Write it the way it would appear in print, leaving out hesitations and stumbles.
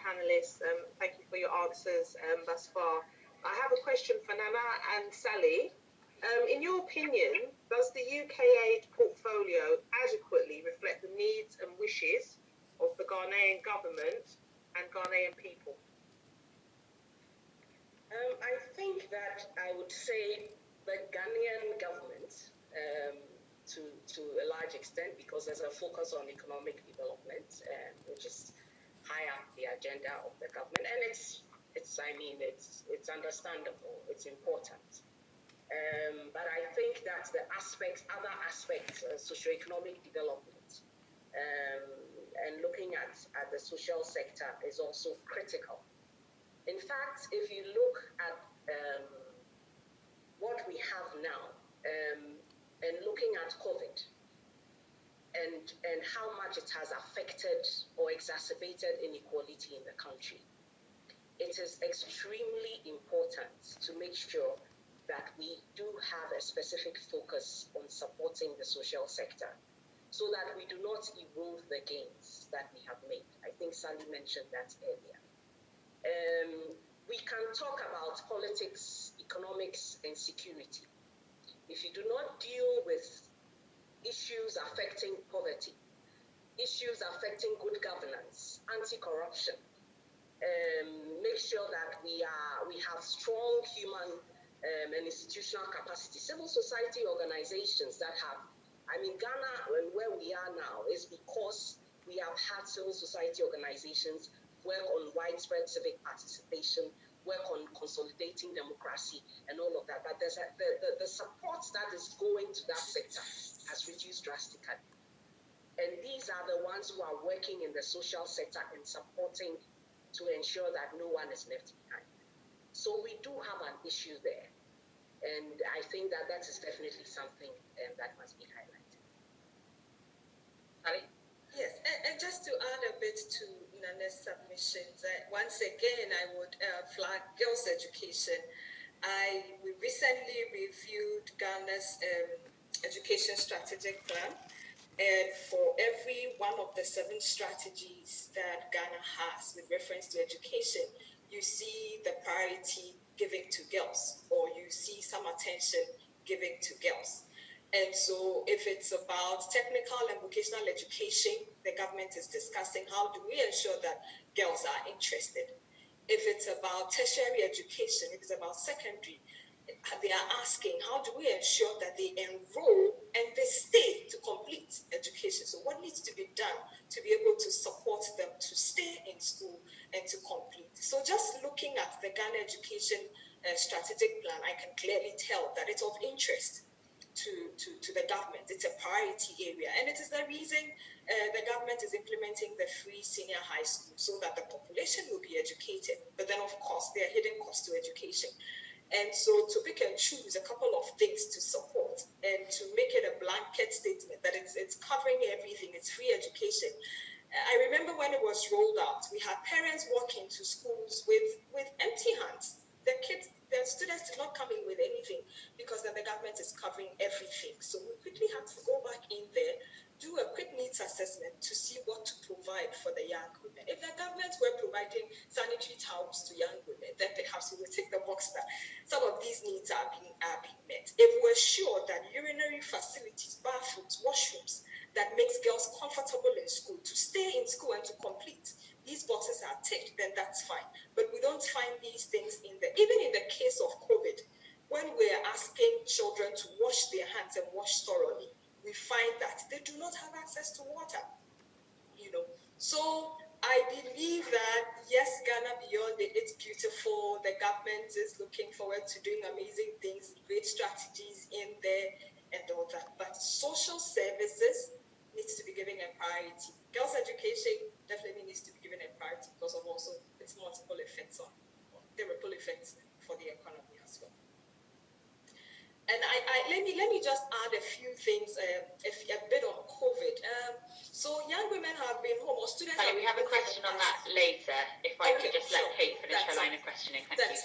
panelists. Thank you for your answers thus far. I have a question for Nana and Sally. In your opinion, does the UK aid portfolio adequately reflect the needs and wishes of the Ghanaian government and Ghanaian people? I think that I would say the Ghanaian government, to a large extent, because there's a focus on economic development, which is high up the agenda of the government, and it's understandable, it's important. But I think that the other aspects, socioeconomic development, and looking at the social sector is also critical. In fact, if you look at what we have now, and looking at COVID, and how much it has affected or exacerbated inequality in the country, it is extremely important to make sure that we do have a specific focus on supporting the social sector so that we do not erode the gains that we have made. I think Sally mentioned that earlier. We can talk about politics, economics, and security. If you do not deal with issues affecting poverty, issues affecting good governance, anti-corruption, make sure that we have strong human and institutional capacity. Civil society organizations that have, Ghana and where we are now is because we have had civil society organizations work on widespread civic participation, work on consolidating democracy and all of that. But the support that is going to that sector has reduced drastically. And these are the ones who are working in the social sector and supporting to ensure that no one is left behind. So we do have an issue there. And I think that is definitely something that must be highlighted. Ali? Yes, and just to add a bit to Nana's submissions, once again, I would flag girls' education. We recently reviewed Ghana's education strategic plan, and for every one of the 7 strategies that Ghana has with reference to education, you see the priority given to girls, or you see some attention given to girls. And so if it's about technical and vocational education, the government is discussing how do we ensure that girls are interested. If it's about tertiary education, if it's about secondary, they are asking how do we ensure that they enroll and they stay to complete education. So what needs to be done to be able to support them to stay in school and to complete. So just looking at the Ghana education strategic plan, I can clearly tell that it's of interest to the government. It's a priority area, and it is the reason the government is implementing the free senior high school so that the population will be educated. But then, of course, there are hidden costs to education. And so to pick and choose a couple of things to support and to make it a blanket statement that it's covering everything, it's free education. I remember when it was rolled out, we had parents walking to schools with empty hands. The students did not come in with anything because then the government is covering everything. So we quickly had to go back in there, do a quick needs assessment to see what to provide for the young women. If the government were providing sanitary towels to young women, then perhaps we would take the box that some of these needs are being met. If we're sure that urinary facilities, bathrooms, washrooms that makes girls comfortable in school, to stay in school and to complete, these boxes are ticked, then that's fine. But we don't find these things even in the case of COVID, when we're asking children to wash their hands and wash thoroughly, we find that they do not have access to water, So I believe that, yes, Ghana Beyond, it's beautiful. The government is looking forward to doing amazing things, great strategies in there and all that. But social services needs to be given a priority. Girls' education definitely needs to be given a priority because of also its multiple effects the ripple effects for the economy as well. And let me just add a few things, a bit on COVID. So young women have been home, or students. We have a question on that later. If I could just let Kate finish her line of questioning. Thank you.